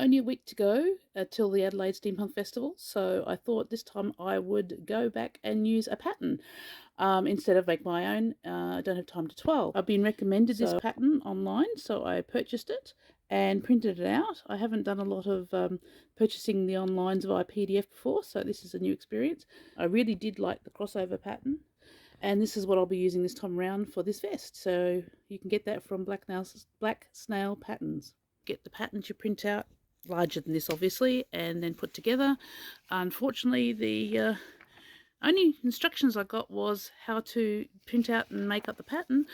only a week to go till the Adelaide Steampunk Festival, so I thought this time I would go back and use a pattern instead of make my own. I don't have time to twirl. I've been recommended this pattern online, so I purchased it and printed it out. I haven't done a lot of purchasing the onlines via PDF before, so this is a new experience. I really did like the crossover pattern, and this is what I'll be using this time around for this vest. So you can get that from Black Snail Patterns. Get the patterns you print out, larger than this obviously, and then put together. Unfortunately, the only instructions I got was how to print out and make up the pattern.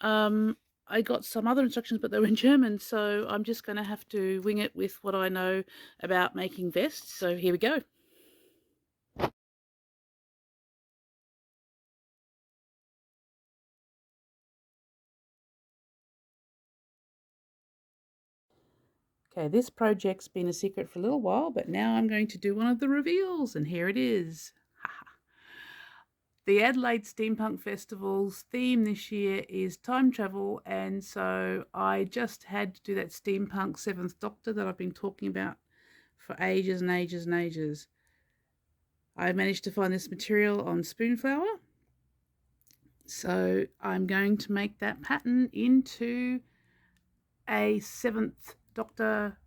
I got some other instructions, but they were in German, so I'm just going to have to wing it with what I know about making vests. So here we go. Okay, this project's been a secret for a little while, but now I'm going to do one of the reveals, and here it is. The Adelaide Steampunk Festival's theme this year is time travel, and so I just had to do that steampunk 7th Doctor that I've been talking about for ages and ages and ages. I managed to find this material on Spoonflower, so I'm going to make that pattern into a 7th Doctor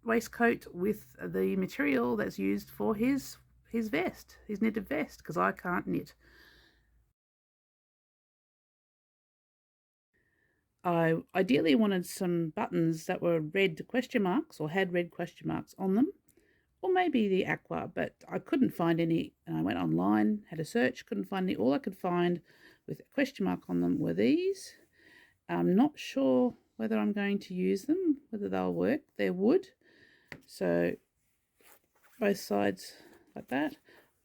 waistcoat with the material that's used for his vest, his knitted vest, because I can't knit. I ideally wanted some buttons that were red question marks or had red question marks on them, or maybe the aqua, but I couldn't find any. And I went online, had a search, couldn't find any. All I could find with a question mark on them were these. I'm not sure whether I'm going to use them, whether they'll work. They're wood, so both sides like that.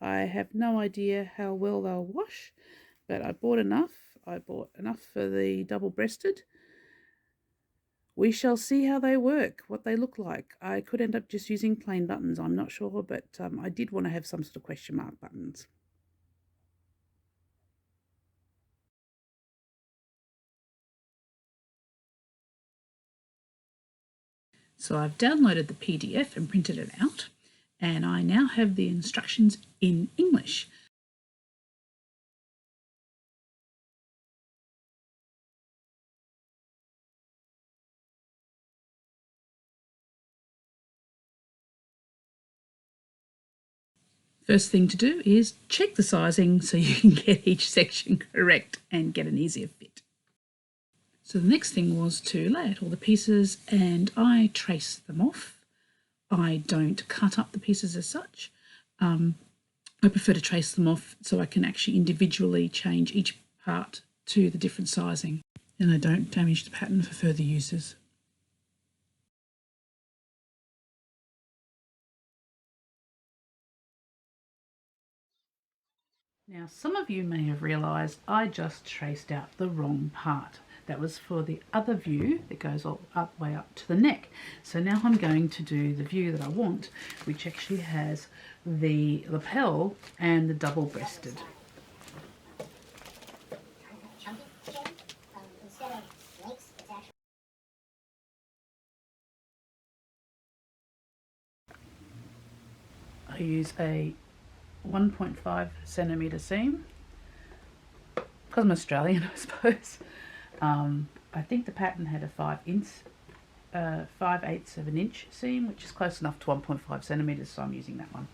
I have no idea how well they'll wash, but I bought enough. I bought enough for the double-breasted. We shall see how they work, what they look like. I could end up just using plain buttons, I'm not sure, but I did want to have some sort of question mark buttons. So I've downloaded the PDF and printed it out, and I now have the instructions in English. First thing to do is check the sizing so you can get each section correct and get an easier fit. So the next thing was to lay out all the pieces, and I trace them off. I don't cut up the pieces as such. I prefer to trace them off so I can actually individually change each part to the different sizing, and I don't damage the pattern for further uses. Now, some of you may have realised I just traced out the wrong part. That was for the other view that goes all way up to the neck. So now I'm going to do the view that I want, which actually has the lapel and the double-breasted. I use a 1.5 centimetre seam, because I'm Australian, I suppose. I think the pattern had a 5/8 of an inch seam, which is close enough to 1.5 centimetres, so I'm using that one.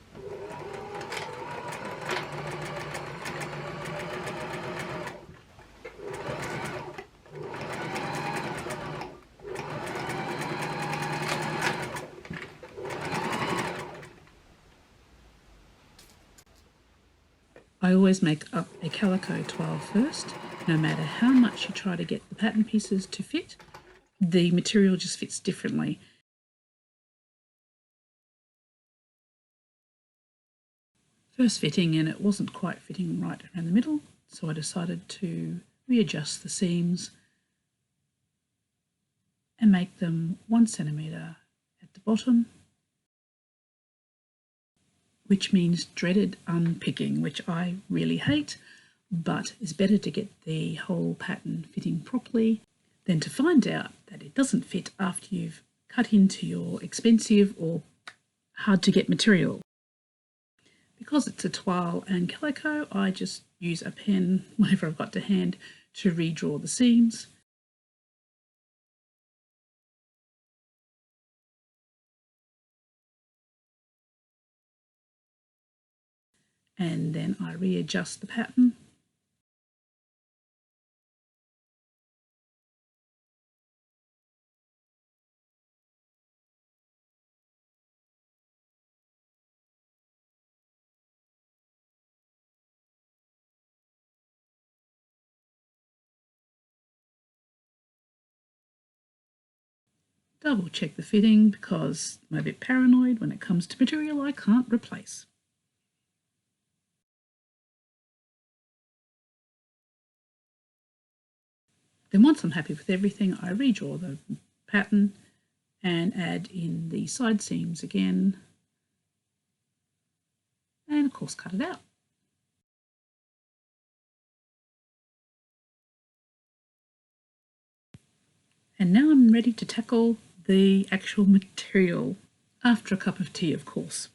I always make up a calico toile first. No matter how much you try to get the pattern pieces to fit, the material just fits differently. First fitting, and it wasn't quite fitting right around the middle, so I decided to readjust the seams and make them 1 centimetre at the bottom, which means dreaded unpicking, which I really hate, but it's better to get the whole pattern fitting properly than to find out that it doesn't fit after you've cut into your expensive or hard to get material. Because it's a TOILE and calico, I just use a pen, whatever I've got to hand, to redraw the seams. And then I readjust the pattern. Double check the fitting because I'm a bit paranoid when it comes to material I can't replace. Then once I'm happy with everything, I redraw the pattern and add in the side seams again, and of course cut it out. And now I'm ready to tackle the actual material, after a cup of tea of course.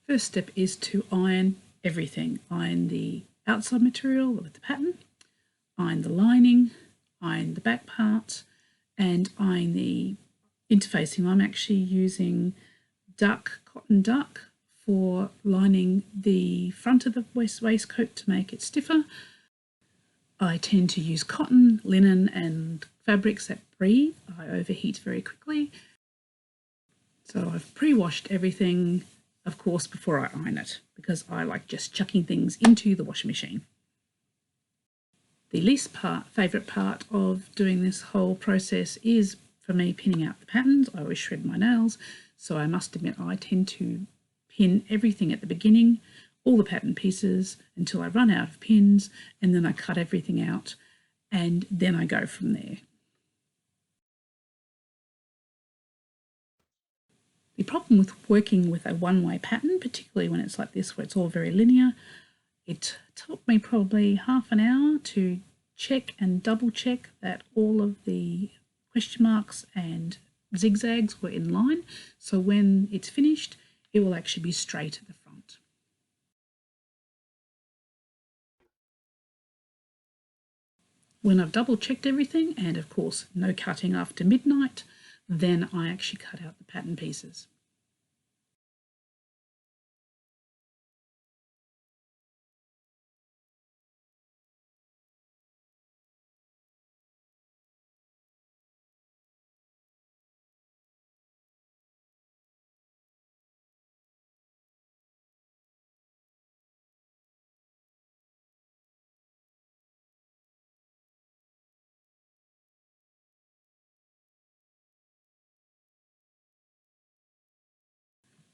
First step is to iron everything. Iron the outside material with the pattern, iron the lining, iron the back part, and iron the interfacing. I'm actually using cotton duck for lining the front of the waistcoat to make it stiffer. I tend to use cotton, linen and fabrics that breathe. I overheat very quickly. So I've pre-washed everything, of course, before I iron it, because I like just chucking things into the washing machine. The least favourite part of doing this whole process is for me pinning out the patterns. I always shred my nails, so I must admit I tend to pin everything at the beginning, all the pattern pieces, until I run out of pins, and then I cut everything out and then I go from there. The problem with working with a one-way pattern, particularly when it's like this where it's all very linear, it took me probably half an hour to check and double check that all of the question marks and zigzags were in line, so when it's finished it will actually be straight at the front. When I've double checked everything, and of course no cutting after midnight, then I actually cut out the pattern pieces.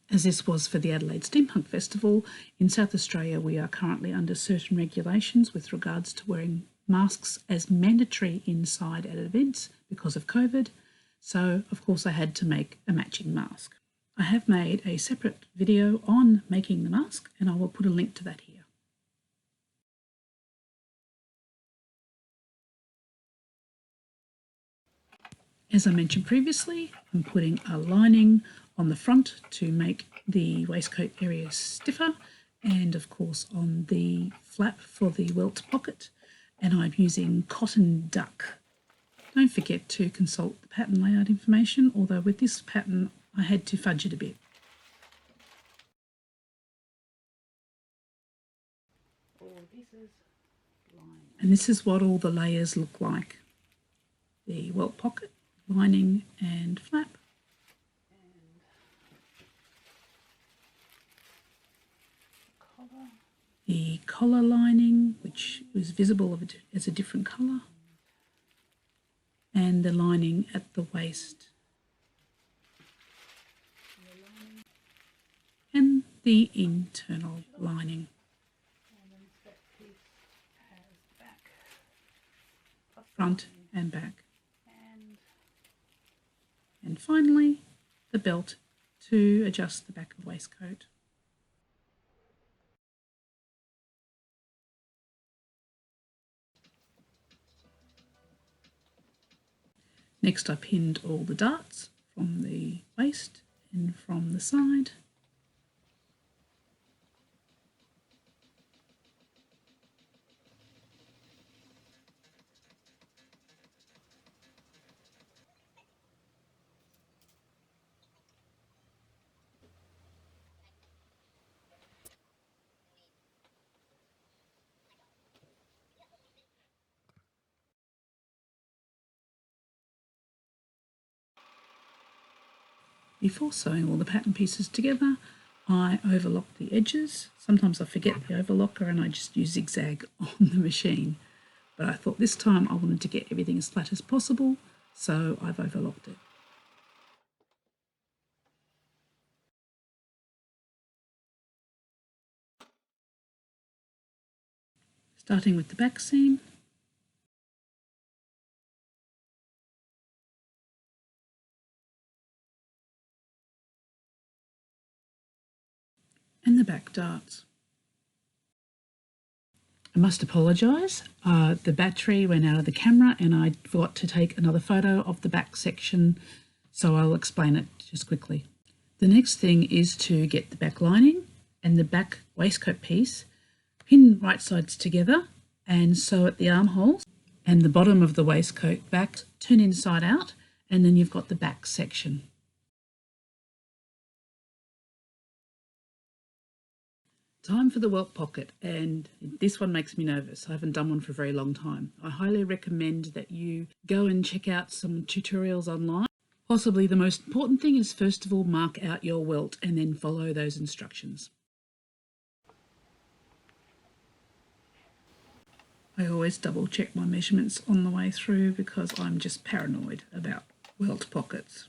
As this was for the Adelaide Steampunk Festival, in South Australia we are currently under certain regulations with regards to wearing masks as mandatory inside at events because of COVID, so of course I had to make a matching mask. I have made a separate video on making the mask and I will put a link to that here. As I mentioned previously, I'm putting a lining on the front to make the waistcoat area stiffer, and of course on the flap for the welt pocket, and I'm using cotton duck. Don't forget to consult the pattern layout information, although with this pattern I had to fudge it a bit. And this is what all the layers look like. The welt pocket, lining and flap. The collar lining, which was visible as a different colour, and the lining at the waist, and the internal lining. Front and back. And finally, the belt to adjust the back of the waistcoat. Next I pinned all the darts from the waist and from the side. Before sewing all the pattern pieces together, I overlock the edges. Sometimes I forget the overlocker and I just use zigzag on the machine. But I thought this time I wanted to get everything as flat as possible, so I've overlocked it. Starting with the back seam. And the back darts. I must apologise, the battery went out of the camera and I forgot to take another photo of the back section, so I'll explain it just quickly. The next thing is to get the back lining and the back waistcoat piece, pin right sides together and sew at the armholes and the bottom of the waistcoat back, turn inside out, and then you've got the back section. Time for the welt pocket, and this one makes me nervous. I haven't done one for a very long time. I highly recommend that you go and check out some tutorials online. Possibly the most important thing is first of all mark out your welt and then follow those instructions. I always double check my measurements on the way through because I'm just paranoid about welt pockets.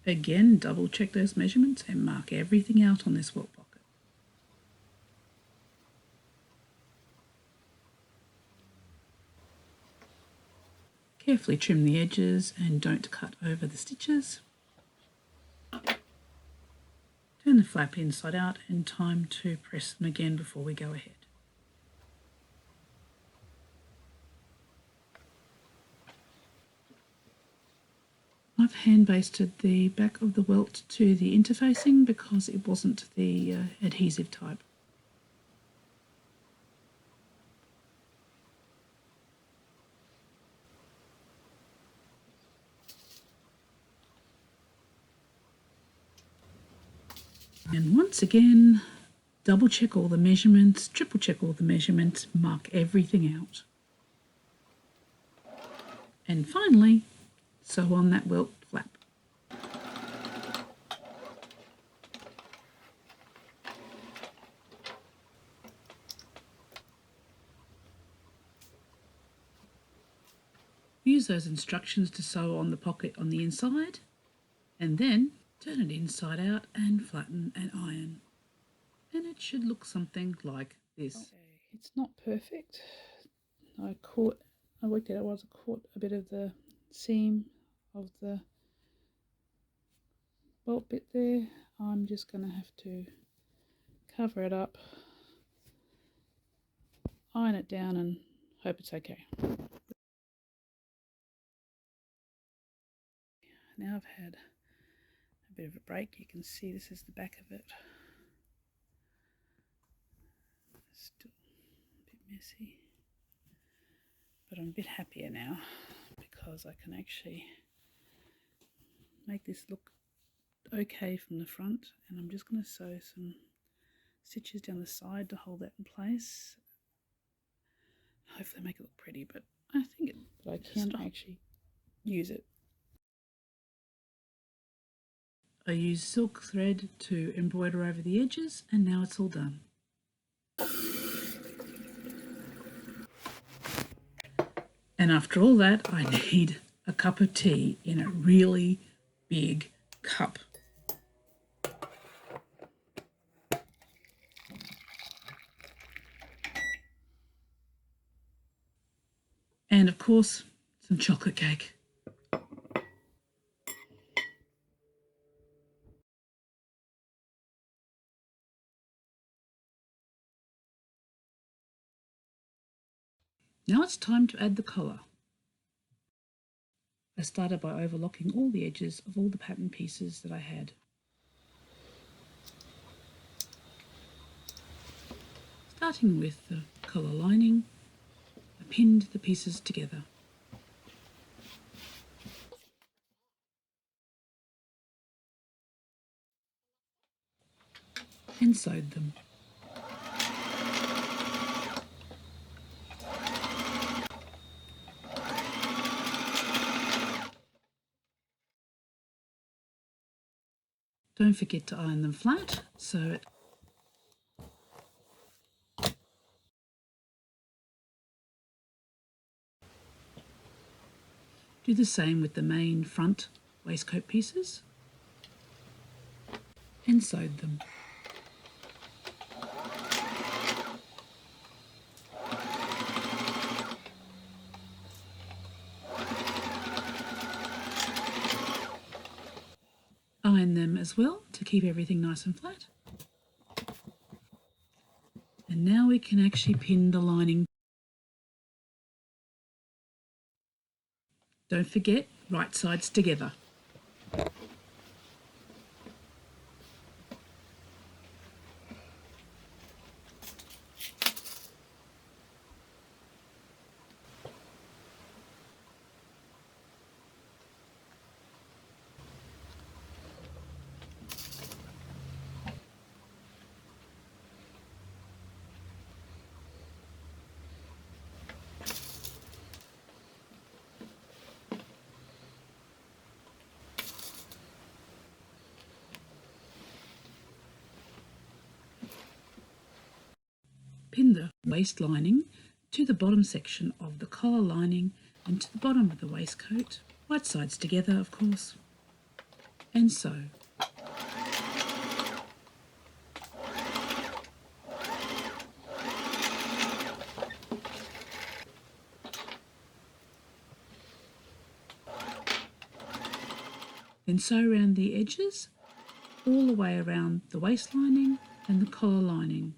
Again, double check those measurements and mark everything out on this welt pocket. Carefully trim the edges and don't cut over the stitches. Turn the flap inside out and time to press them again before we go ahead. I've hand basted the back of the welt to the interfacing because it wasn't the adhesive type. And once again, double check all the measurements, triple check all the measurements, mark everything out. And finally, sew on that welt flap. Use those instructions to sew on the pocket on the inside and then turn it inside out and flatten and iron. And it should look something like this. Okay. It's not perfect. I worked out I caught a bit of the seam of the welt bit there. I'm just going to have to cover it up, iron it down and hope it's okay. Now I've had a bit of a break. You can see this is the back of it. Still a bit messy, but I'm a bit happier now because I can actually make this look okay from the front, and I'm just going to sew some stitches down the side to hold that in place. Hopefully make it look pretty, but I think I can actually use it. I used silk thread to embroider over the edges, and now it's all done. And after all that, I need a cup of tea in a really, big cup. And of course, some chocolate cake. Now it's time to add the collar. I started by overlocking all the edges of all the pattern pieces that I had. Starting with the collar lining, I pinned the pieces together. And sewed them. Don't forget to iron them flat, so do the same with the main front waistcoat pieces and sewed them. Iron them as well to keep everything nice and flat. And now we can actually pin the lining. Don't forget, right sides together. Pin the waist lining to the bottom section of the collar lining and to the bottom of the waistcoat, right sides together of course, and sew. Then sew around the edges all the way around the waist lining and the collar lining.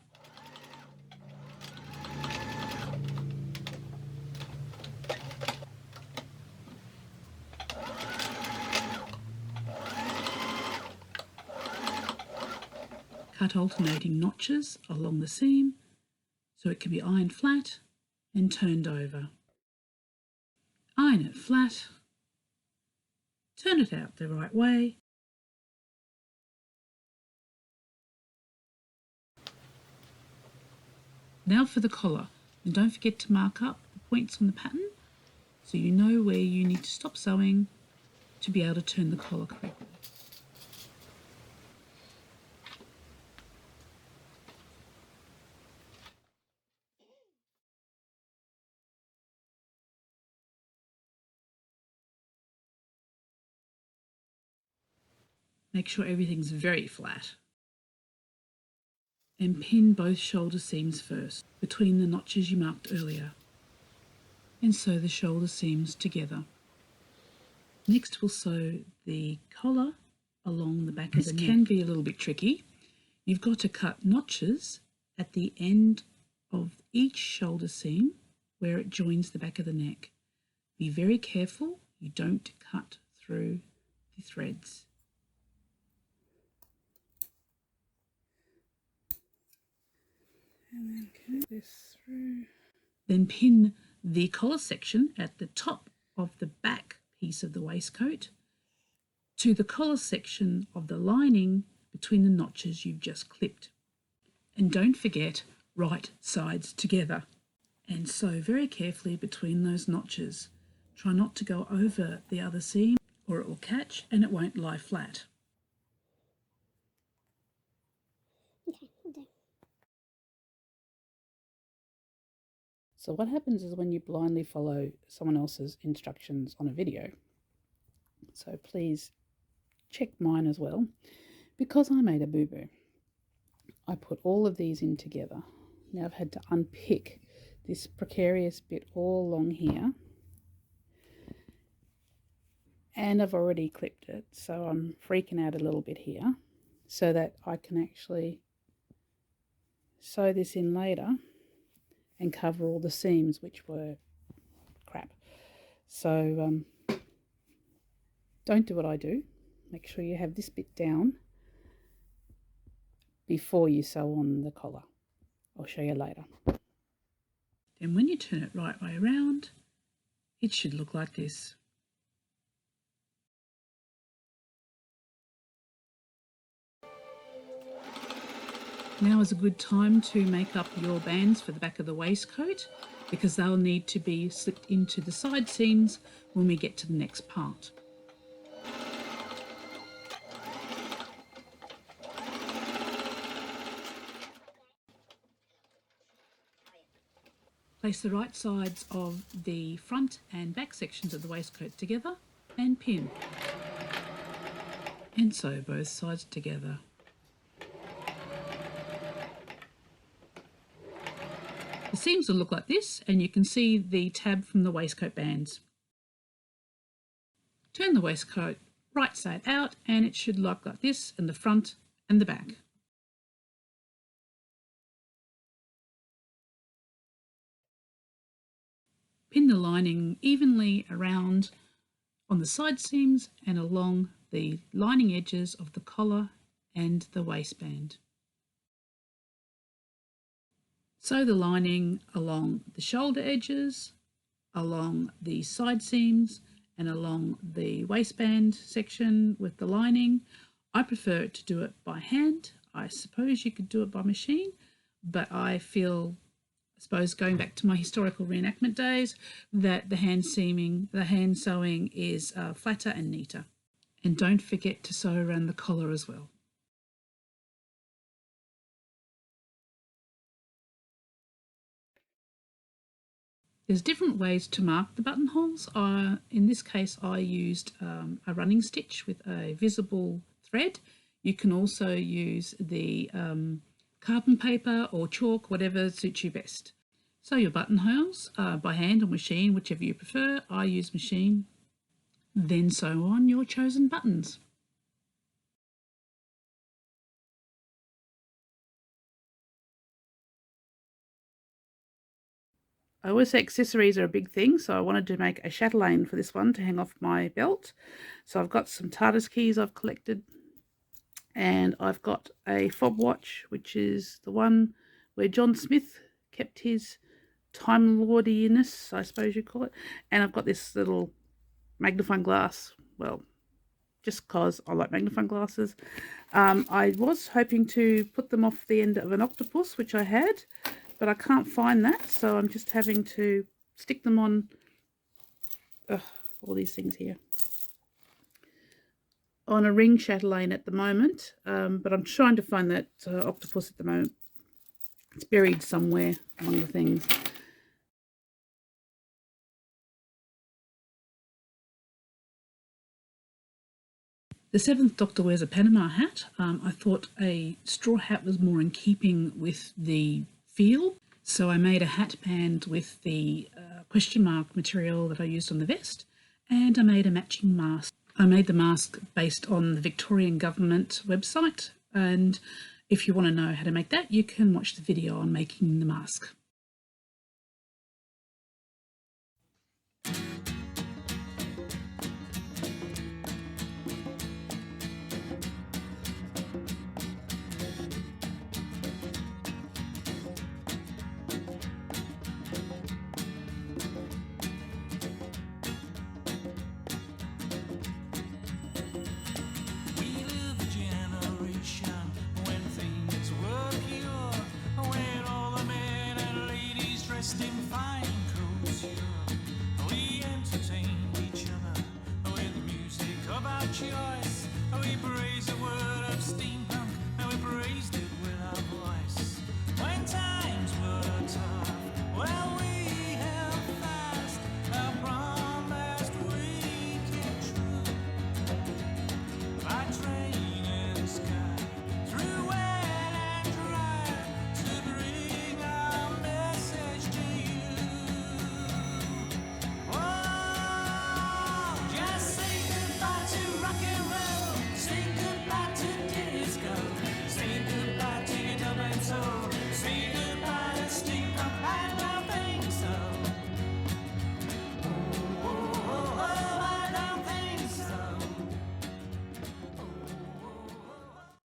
Cut alternating notches along the seam so it can be ironed flat and turned over. Iron it flat, turn it out the right way, now for the collar, and don't forget to mark up the points on the pattern so you know where you need to stop sewing to be able to turn the collar correctly. Make sure everything's very flat. And pin both shoulder seams first between the notches you marked earlier. And sew the shoulder seams together. Next we'll sew the collar along the back of the neck. This can be a little bit tricky. You've got to cut notches at the end of each shoulder seam where it joins the back of the neck. Be very careful you don't cut through the threads. And then connect this through. Then pin the collar section at the top of the back piece of the waistcoat to the collar section of the lining between the notches you've just clipped. And don't forget, right sides together. And sew very carefully between those notches. Try not to go over the other seam or it will catch and it won't lie flat. So what happens is when you blindly follow someone else's instructions on a video, so please check mine as well. Because I made a boo-boo, I put all of these in together. Now I've had to unpick this precarious bit all along here. And I've already clipped it, so I'm freaking out a little bit here so that I can actually sew this in later and cover all the seams, which were crap. So don't do what I do. Make sure you have this bit down before you sew on the collar. I'll show you later. Then when you turn it right way around, it should look like this. Now is a good time to make up your bands for the back of the waistcoat, because they'll need to be slipped into the side seams when we get to the next part. Place the right sides of the front and back sections of the waistcoat together and pin. And sew both sides together. The seams will look like this, and you can see the tab from the waistcoat bands. Turn the waistcoat right side out and it should look like this in the front and the back. Pin the lining evenly around on the side seams and along the lining edges of the collar and the waistband. Sew the lining along the shoulder edges, along the side seams and along the waistband section with the lining. I prefer to do it by hand. I suppose you could do it by machine, but I suppose going back to my historical reenactment days, that the hand sewing is flatter and neater. And don't forget to sew around the collar as well. There's different ways to mark the buttonholes. In this case, I used a running stitch with a visible thread. You can also use the carbon paper or chalk, whatever suits you best. Sew your buttonholes by hand or machine, whichever you prefer. I use machine. Then sew on your chosen buttons. I always say accessories are a big thing, so I wanted to make a chatelaine for this one to hang off my belt. So I've got some TARDIS keys I've collected, and I've got a fob watch, which is the one where John Smith kept his Time Lordiness, I suppose you call it. And I've got this little magnifying glass, well, just because I like magnifying glasses. I was hoping to put them off the end of an octopus, which I had, but I can't find that, so I'm just having to stick them on all these things here. On a ring chatelaine at the moment, but I'm trying to find that octopus at the moment. It's buried somewhere among the things. The Seventh Doctor wears a Panama hat. I thought a straw hat was more in keeping with the feel, so I made a hat band with the question mark material that I used on the vest, and I made a matching mask. I made the mask based on the Victorian government website, and if you want to know how to make that, you can watch the video on making the mask. We entertain each other with music of our choice.